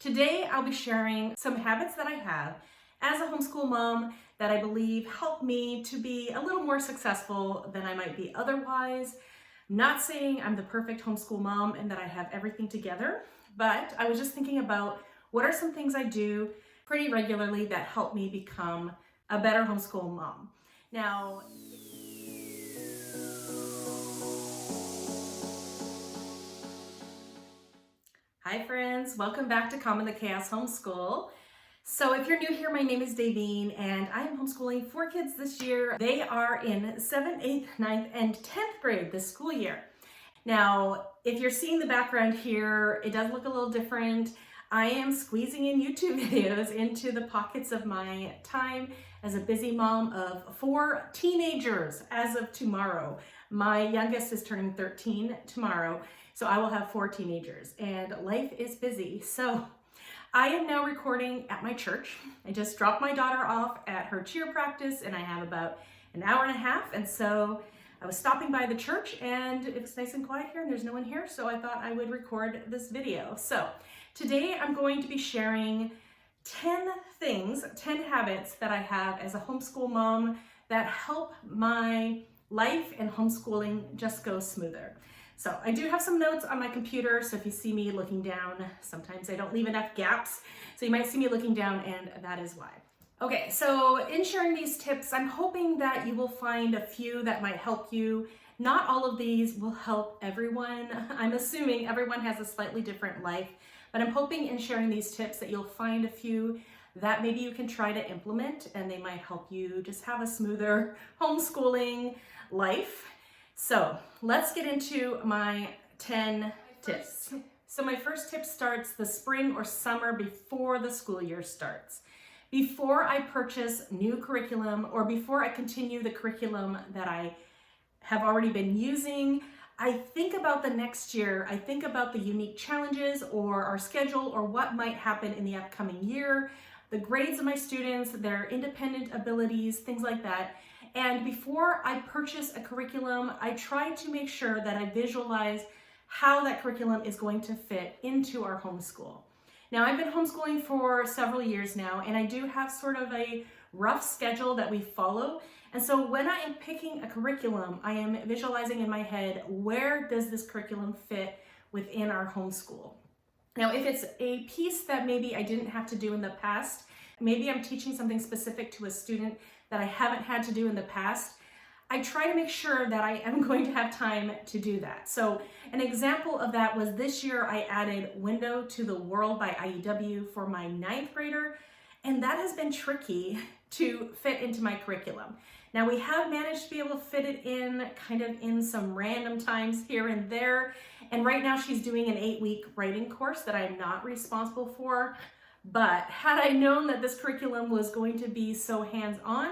Today, I'll be sharing some habits that I have as a homeschool mom that I believe help me to be a little more successful than I might be otherwise. Not saying I'm the perfect homeschool mom and that I have everything together, but I was just thinking about what are some things I do pretty regularly that help me become a better homeschool mom. Now, hi friends, welcome back to Calm in the Chaos Homeschool. So if you're new here, my name is Davine and I am homeschooling 4 kids this year. They are in 7th, 8th, 9th, and 10th grade this school year. Now, if you're seeing the background here, it does look a little different. I am squeezing in YouTube videos into the pockets of my time as a busy mom of 4 teenagers as of tomorrow. My youngest is turning 13 tomorrow, so I will have 4 teenagers and life is busy. So I am now recording at my church. I just dropped my daughter off at her cheer practice and I have about an hour and a half, and so I was stopping by the church and it's nice and quiet here and there's no one here, so I thought I would record this video. So today I'm going to be sharing 10 habits that I have as a homeschool mom that help my life and homeschooling just go smoother. So I do have some notes on my computer, so if you see me looking down, sometimes I don't leave enough gaps, so you might see me looking down and that is why. Okay, so in sharing these tips, I'm hoping that you will find a few that might help you. Not all of these will help everyone. I'm assuming everyone has a slightly different life, but I'm hoping in sharing these tips that you'll find a few that maybe you can try to implement and they might help you just have a smoother homeschooling life. So let's get into my 10 tips. So my first tip starts the spring or summer before the school year starts. Before I purchase new curriculum or before I continue the curriculum that I have already been using, I think about the next year. I think about the unique challenges or our schedule or what might happen in the upcoming year, the grades of my students, their independent abilities, things like that. And before I purchase a curriculum, I try to make sure that I visualize how that curriculum is going to fit into our homeschool. Now, I've been homeschooling for several years now, and I do have sort of a rough schedule that we follow. And so when I am picking a curriculum, I am visualizing in my head, where does this curriculum fit within our homeschool? Now, if it's a piece that maybe I didn't have to do in the past, maybe I'm teaching something specific to a student that I haven't had to do in the past, I try to make sure that I am going to have time to do that. So an example of that was this year I added Window to the World by IEW for my 9th grader, and that has been tricky to fit into my curriculum. Now we have managed to be able to fit it in kind of in some random times here and there, and right now she's doing an 8-week writing course that I'm not responsible for, but had I known that this curriculum was going to be so hands-on,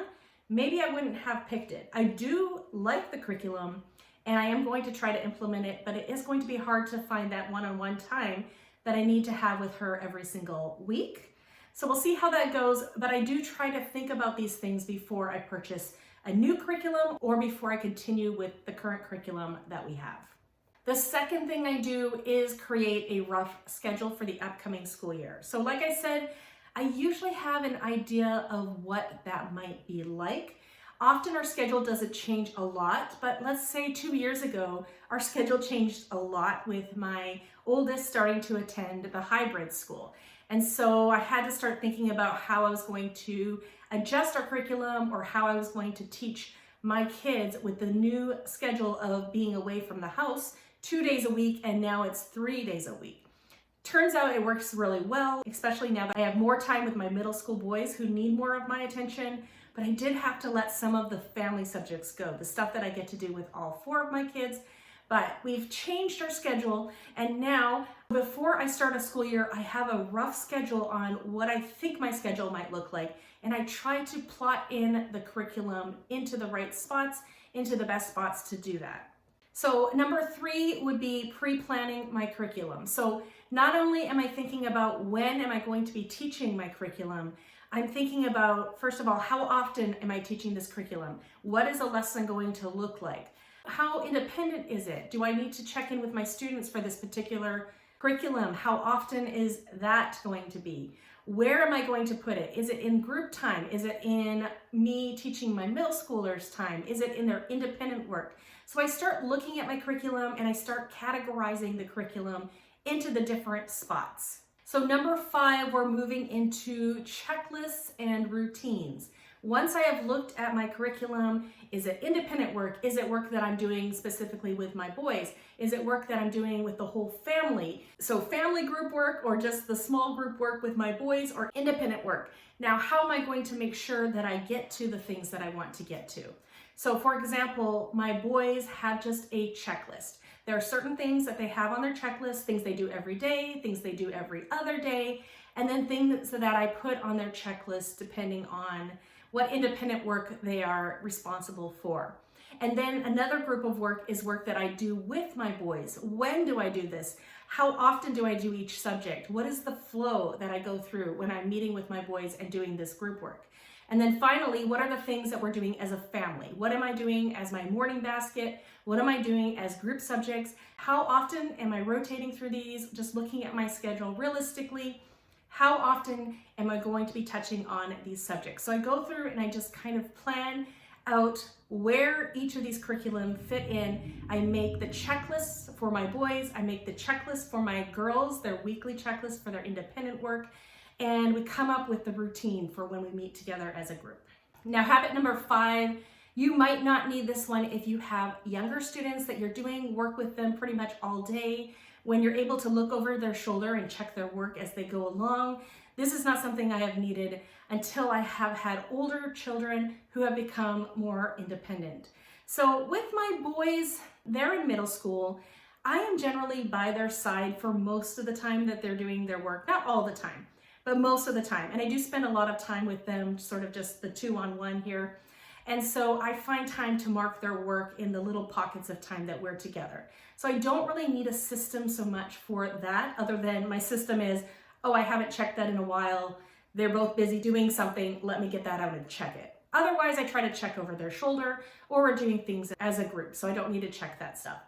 maybe I wouldn't have picked it. I do like the curriculum and I am going to try to implement it, but it is going to be hard to find that one-on-one time that I need to have with her every single week. So we'll see how that goes, but I do try to think about these things before I purchase a new curriculum or before I continue with the current curriculum that we have. The second thing I do is create a rough schedule for the upcoming school year. So like I said, I usually have an idea of what that might be like. Often our schedule doesn't change a lot, but let's say 2 years ago, our schedule changed a lot with my oldest starting to attend the hybrid school. And so I had to start thinking about how I was going to adjust our curriculum or how I was going to teach my kids with the new schedule of being away from the house 2 days a week, and now it's 3 days a week. Turns out it works really well, especially now that I have more time with my middle school boys who need more of my attention, but I did have to let some of the family subjects go, the stuff that I get to do with all 4 of my kids. But we've changed our schedule, and now before I start a school year, I have a rough schedule on what I think my schedule might look like, and I try to plot in the curriculum into the right spots, into the best spots to do that. So number 3 would be pre-planning my curriculum. So not only am I thinking about when am I going to be teaching my curriculum, I'm thinking about, first of all, how often am I teaching this curriculum? What is a lesson going to look like? How independent is it? Do I need to check in with my students for this particular Curriculum, how often is that going to be? Where am I going to put it? Is it in group time? Is it in me teaching my middle schoolers time? Is it in their independent work? So I start looking at my curriculum and I start categorizing the curriculum into the different spots. So number 5, we're moving into checklists and routines. Once I have looked at my curriculum, is it independent work? Is it work that I'm doing specifically with my boys? Is it work that I'm doing with the whole family? So family group work or just the small group work with my boys or independent work? Now, how am I going to make sure that I get to the things that I want to get to? So for example, my boys have just a checklist. There are certain things that they have on their checklist, things they do every day, things they do every other day, and then things that I put on their checklist depending on what independent work they are responsible for. And then another group of work is work that I do with my boys. When do I do this? How often do I do each subject? What is the flow that I go through when I'm meeting with my boys and doing this group work? And then finally, what are the things that we're doing as a family? What am I doing as my morning basket? What am I doing as group subjects? How often am I rotating through these? Just looking at my schedule realistically. How often am I going to be touching on these subjects? So I go through and I just kind of plan out where each of these curriculum fit in. I make the checklists for my boys. I make the checklist for my girls, their weekly checklist for their independent work. And we come up with the routine for when we meet together as a group. Now, habit number 5, you might not need this one if you have younger students that you're doing work with them pretty much all day. When you're able to look over their shoulder and check their work as they go along. This is not something I have needed until I have had older children who have become more independent. So with my boys, they're in middle school. I am generally by their side for most of the time that they're doing their work. Not all the time, but most of the time. And I do spend a lot of time with them, sort of just the 2-on-1 here. And so I find time to mark their work in the little pockets of time that we're together. So I don't really need a system so much for that, other than my system is, oh, I haven't checked that in a while. They're both busy doing something. Let me get that out and check it. Otherwise, I try to check over their shoulder, or we're doing things as a group, so I don't need to check that stuff.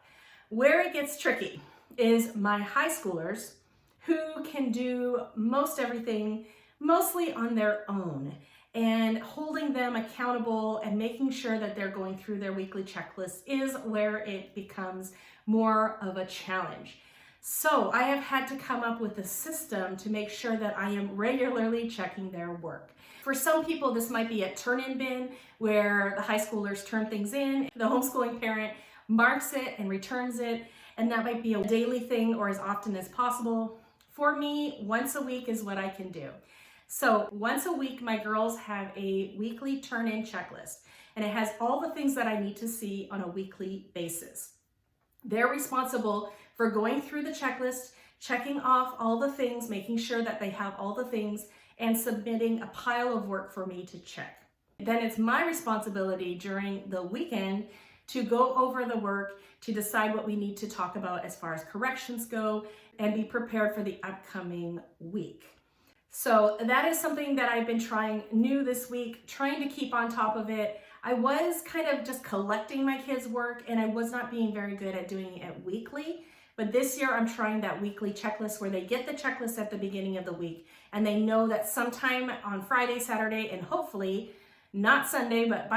Where it gets tricky is my high schoolers, who can do most everything mostly on their own, and holding them accountable and making sure that they're going through their weekly checklist is where it becomes more of a challenge. So I have had to come up with a system to make sure that I am regularly checking their work. For some people, this might be a turn-in bin where the high schoolers turn things in. The homeschooling parent marks it and returns it, and that might be a daily thing or as often as possible. For me, once a week is what I can do. So once a week, my girls have a weekly turn-in checklist, and it has all the things that I need to see on a weekly basis. They're responsible for going through the checklist, checking off all the things, making sure that they have all the things, and submitting a pile of work for me to check. Then it's my responsibility during the weekend to go over the work, to decide what we need to talk about as far as corrections go, and be prepared for the upcoming week. So that is something that I've been trying new this week, trying to keep on top of it. I was kind of just collecting my kids' work, and I was not being very good at doing it weekly. But this year I'm trying that weekly checklist where they get the checklist at the beginning of the week, and they know that sometime on Friday, Saturday, and hopefully not Sunday, but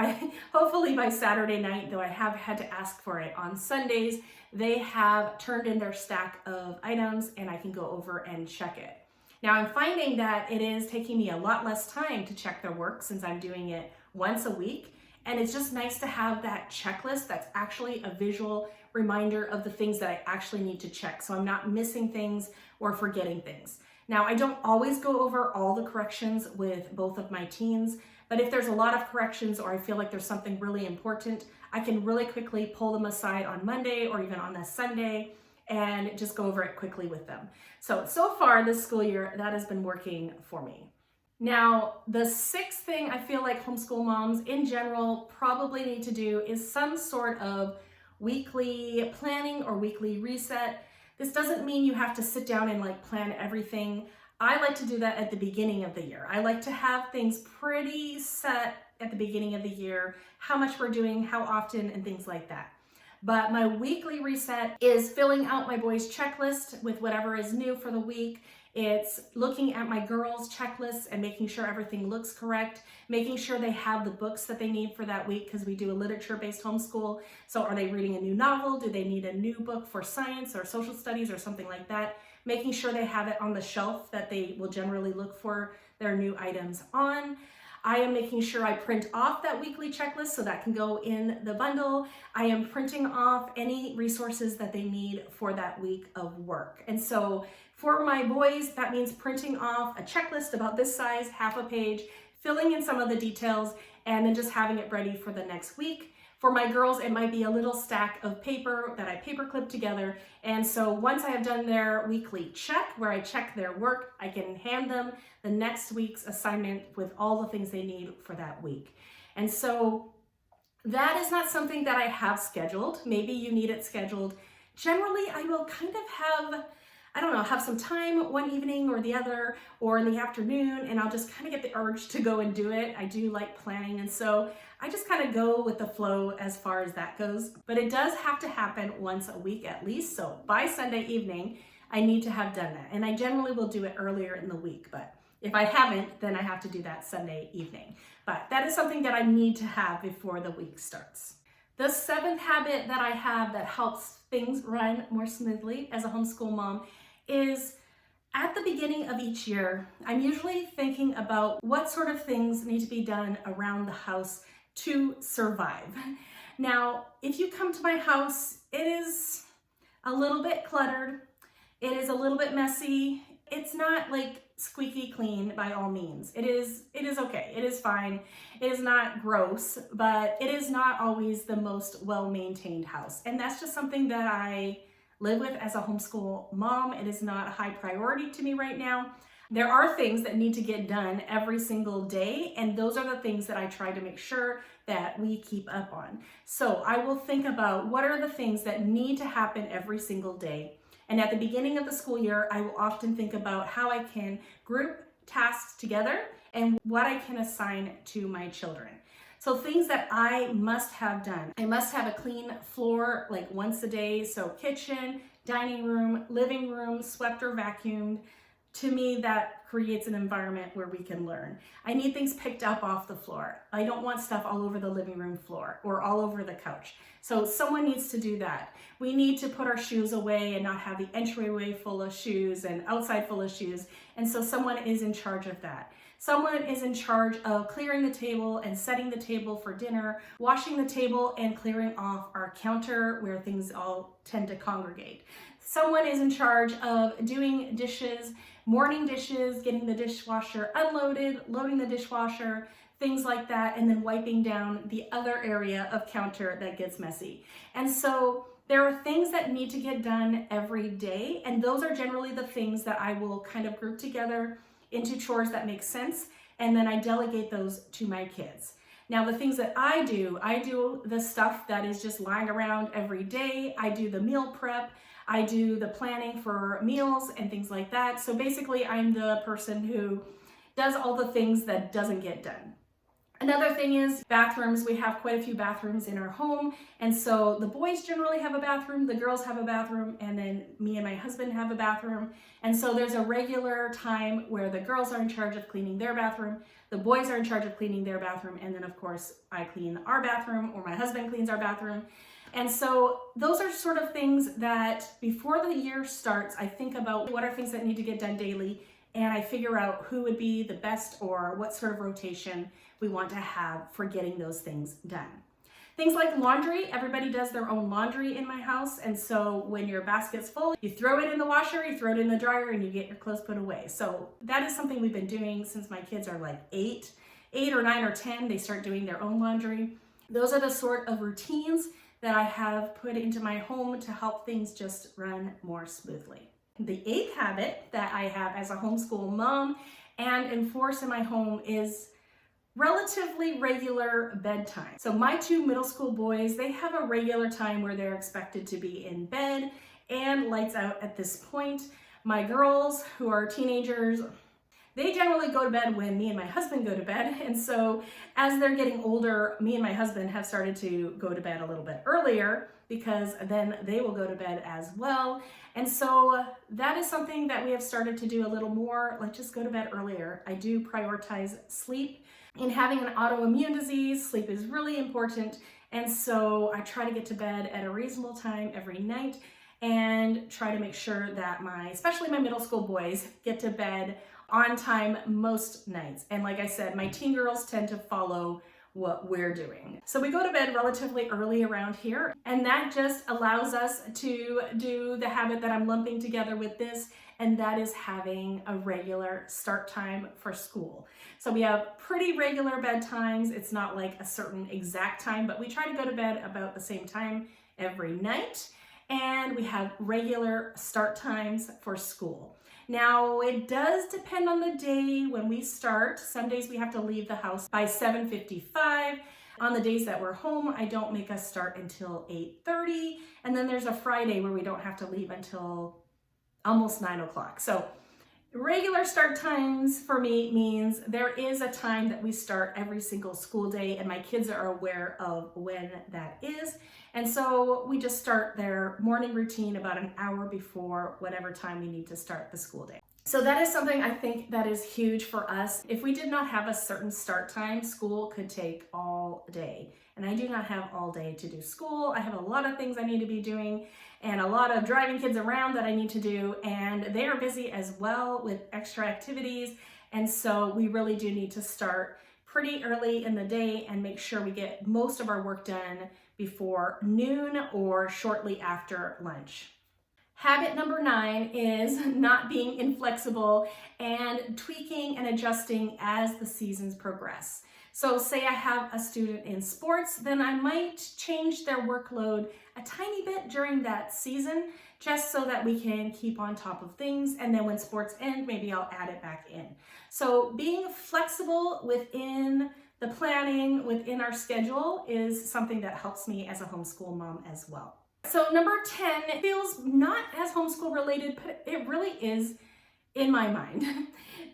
hopefully by Saturday night, though I have had to ask for it on Sundays, they have turned in their stack of items and I can go over and check it. Now I'm finding that it is taking me a lot less time to check their work since I'm doing it once a week. And it's just nice to have that checklist that's actually a visual reminder of the things that I actually need to check. So I'm not missing things or forgetting things. Now, I don't always go over all the corrections with both of my teens, but if there's a lot of corrections or I feel like there's something really important, I can really quickly pull them aside on Monday or even on a Sunday and just go over it quickly with them. So far this school year, that has been working for me. Now, the 6th thing I feel like homeschool moms in general probably need to do is some sort of weekly planning or weekly reset. This doesn't mean you have to sit down and plan everything. I like to do that at the beginning of the year. I like to have things pretty set at the beginning of the year, how much we're doing, how often, and things like that. But my weekly reset is filling out my boys' checklist with whatever is new for the week. It's looking at my girls' checklists and making sure everything looks correct, making sure they have the books that they need for that week because we do a literature-based homeschool. So are they reading a new novel? Do they need a new book for science or social studies or something like that? Making sure they have it on the shelf that they will generally look for their new items on. I am making sure I print off that weekly checklist so that can go in the bundle. I am printing off any resources that they need for that week of work. And so for my boys, that means printing off a checklist about this size, half a page, filling in some of the details, and then just having it ready for the next week. For my girls, it might be a little stack of paper that I paper clip together. And so once I have done their weekly check, where I check their work, I can hand them the next week's assignment with all the things they need for that week. And so that is not something that I have scheduled. Maybe you need it scheduled. Generally, I will kind of have some time one evening or the other or in the afternoon, and I'll just kind of get the urge to go and do it. I do like planning, and so I just kind of go with the flow as far as that goes. But it does have to happen once a week at least. So by Sunday evening, I need to have done that. And I generally will do it earlier in the week, but if I haven't, then I have to do that Sunday evening. But that is something that I need to have before the week starts. The seventh habit that I have that helps things run more smoothly as a homeschool mom is at the beginning of each year, I'm usually thinking about what sort of things need to be done around the house to survive. Now, if you come to my house, it is a little bit cluttered. It is a little bit messy. It's not like squeaky clean by all means. It is okay. It is fine. It is not gross, but it is not always the most well-maintained house. And that's just something that I live with as a homeschool mom. It is not a high priority to me right now. There are things that need to get done every single day, and those are the things that I try to make sure that we keep up on. So I will think about what are the things that need to happen every single day. And at the beginning of the school year, I will often think about how I can group tasks together and what I can assign to my children. So things that I must have done. I must have a clean floor like once a day. So kitchen, dining room, living room, swept or vacuumed. To me, that creates an environment where we can learn. I need things picked up off the floor. I don't want stuff all over the living room floor or all over the couch. So someone needs to do that. We need to put our shoes away and not have the entryway full of shoes and outside full of shoes. And so someone is in charge of that. Someone is in charge of clearing the table and setting the table for dinner, washing the table and clearing off our counter where things all tend to congregate. Someone is in charge of doing dishes, morning dishes, getting the dishwasher unloaded, loading the dishwasher, things like that, and then wiping down the other area of counter that gets messy. And so there are things that need to get done every day, and those are generally the things that I will kind of group together into chores that make sense, and then I delegate those to my kids. Now, the things that I do the stuff that is just lying around every day. I do the meal prep. I do the planning for meals and things like that. So basically, I'm the person who does all the things that doesn't get done. Another thing is bathrooms. We have quite a few bathrooms in our home. And so the boys generally have a bathroom, the girls have a bathroom, and then me and my husband have a bathroom. And so there's a regular time where the girls are in charge of cleaning their bathroom, the boys are in charge of cleaning their bathroom, and then of course I clean our bathroom or my husband cleans our bathroom. And so those are sort of things that before the year starts, I think about what are things that need to get done daily, and I figure out who would be the best or what sort of rotation we want to have for getting those things done. Things like laundry, everybody does their own laundry in my house. And so when your basket's full, you throw it in the washer, you throw it in the dryer, and you get your clothes put away. So that is something we've been doing since my kids are like 8 or 9 or 10, they start doing their own laundry. Those are the sort of routines that I have put into my home to help things just run more smoothly. The 8th habit that I have as a homeschool mom and enforce in my home is relatively regular bedtime. So my 2 middle school boys, they have a regular time where they're expected to be in bed and lights out at this point. My girls, who are teenagers, they generally go to bed when me and my husband go to bed. And so as they're getting older, me and my husband have started to go to bed a little bit earlier. because then they will go to bed as well. And so that is something that we have started to do a little more, like just go to bed earlier. I do prioritize sleep. In having an autoimmune disease, sleep is really important. And so I try to get to bed at a reasonable time every night and try to make sure that especially my middle school boys, get to bed on time most nights. And like I said, my teen girls tend to follow what we're doing. So we go to bed relatively early around here, and that just allows us to do the habit that I'm lumping together with this, and that is having a regular start time for school. So we have pretty regular bedtimes. It's not like a certain exact time, but we try to go to bed about the same time every night, and we have regular start times for school. Now, it does depend on the day when we start. Some days we have to leave the house by 7:55. On the days that we're home, I don't make us start until 8:30. And then there's a Friday where we don't have to leave until almost 9 o'clock. So regular start times for me means there is a time that we start every single school day, and my kids are aware of when that is. And so we just start their morning routine about an hour before whatever time we need to start the school day. So that is something I think that is huge for us. If we did not have a certain start time, school could take all day. And I do not have all day to do school. I have a lot of things I need to be doing and a lot of driving kids around that I need to do. And they are busy as well with extra activities. And so we really do need to start pretty early in the day and make sure we get most of our work done before noon or shortly after lunch. Habit number 9 is not being inflexible and tweaking and adjusting as the seasons progress. So say I have a student in sports, then I might change their workload a tiny bit during that season, just so that we can keep on top of things. And then when sports end, maybe I'll add it back in. So being flexible within the planning, within our schedule, is something that helps me as a homeschool mom as well. So number 10 feels not as homeschool related, but it really is in my mind.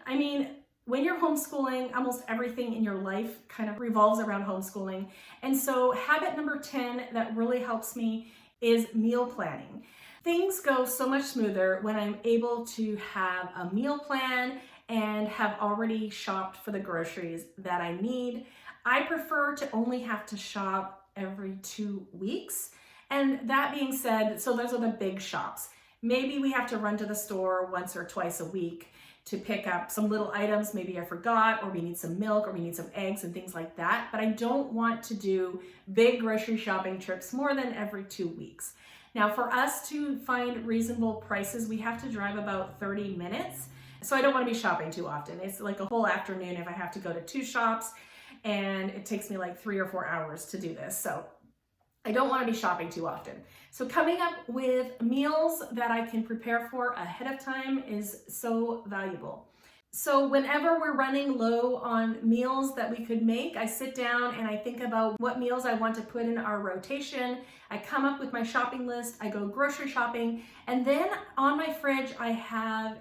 I mean, when you're homeschooling, almost everything in your life kind of revolves around homeschooling. And so habit number 10 that really helps me is meal planning. Things go so much smoother when I'm able to have a meal plan and have already shopped for the groceries that I need. I prefer to only have to shop every 2 weeks. And that being said, so those are the big shops. Maybe we have to run to the store once or twice a week to pick up some little items. Maybe I forgot, or we need some milk, or we need some eggs and things like that. But I don't want to do big grocery shopping trips more than every 2 weeks. Now, for us to find reasonable prices, we have to drive about 30 minutes. So I don't want to be shopping too often. It's like a whole afternoon if I have to go to 2 shops, and it takes me like 3 or 4 hours to do this. So I don't want to be shopping too often. So coming up with meals that I can prepare for ahead of time is so valuable. So whenever we're running low on meals that we could make, I sit down and I think about what meals I want to put in our rotation. I come up with my shopping list, I go grocery shopping, and then on my fridge I have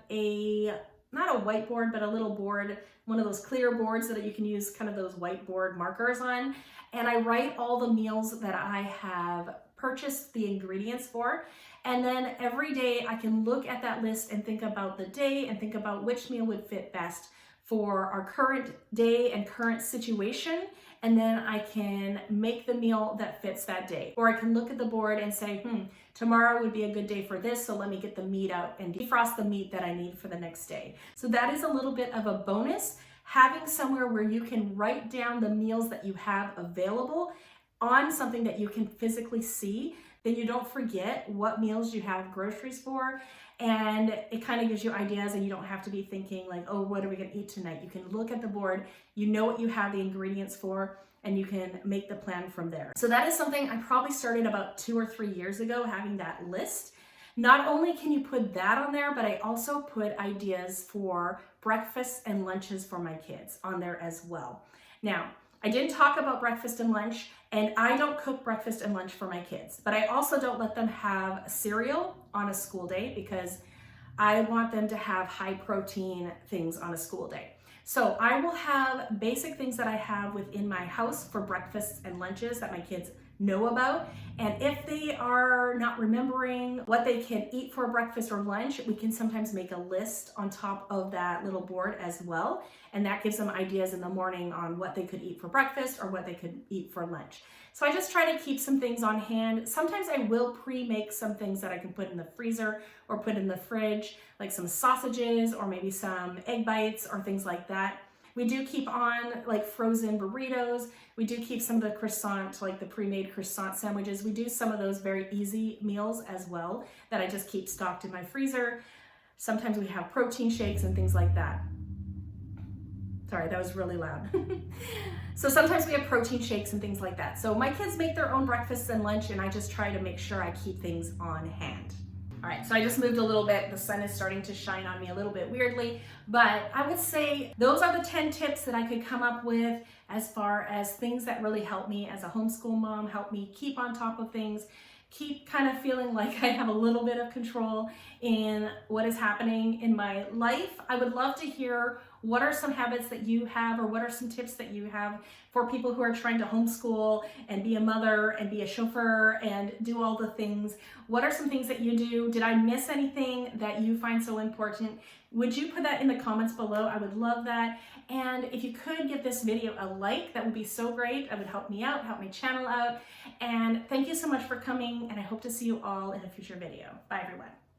not a whiteboard, but a little board, one of those clear boards that you can use kind of those whiteboard markers on. And I write all the meals that I have purchased the ingredients for. And then every day I can look at that list and think about the day and think about which meal would fit best for our current day and current situation. And then I can make the meal that fits that day. Or I can look at the board and say, tomorrow would be a good day for this, so let me get the meat out and defrost the meat that I need for the next day. So that is a little bit of a bonus. Having somewhere where you can write down the meals that you have available on something that you can physically see, then you don't forget what meals you have groceries for, and it kind of gives you ideas, and you don't have to be thinking like, oh, what are we going to eat tonight? You can look at the board, you know what you have the ingredients for, and you can make the plan from there. So that is something I probably started about 2 or 3 years ago, having that list. Not only can you put that on there, but I also put ideas for breakfasts and lunches for my kids on there as well. Now, I didn't talk about breakfast and lunch, and I don't cook breakfast and lunch for my kids, but I also don't let them have cereal on a school day because I want them to have high protein things on a school day. So I will have basic things that I have within my house for breakfasts and lunches that my kids know about. And if they are not remembering what they can eat for breakfast or lunch, we can sometimes make a list on top of that little board as well. And that gives them ideas in the morning on what they could eat for breakfast or what they could eat for lunch. So I just try to keep some things on hand. Sometimes I will pre-make some things that I can put in the freezer or put in the fridge, like some sausages or maybe some egg bites or things like that. We do keep on like frozen burritos. We do keep some of the croissant, like the pre-made croissant sandwiches. We do some of those very easy meals as well that I just keep stocked in my freezer. Sometimes we have protein shakes and things like that. Sorry, that was really loud. So sometimes we have protein shakes and things like that. So my kids make their own breakfasts and lunch, and I just try to make sure I keep things on hand. All right, so I just moved a little bit. The sun is starting to shine on me a little bit weirdly, but I would say those are the 10 tips that I could come up with as far as things that really help me as a homeschool mom, help me keep on top of things, keep kind of feeling like I have a little bit of control in what is happening in my life. I would love to hear what are some habits that you have, or what are some tips that you have for people who are trying to homeschool and be a mother and be a chauffeur and do all the things. What are some things that you do? Did I miss anything that you find so important? Would you put that in the comments below? I would love that. And if you could give this video a like, that would be so great. That would help me out, help my channel out. And thank you so much for coming, and I hope to see you all in a future video. Bye everyone.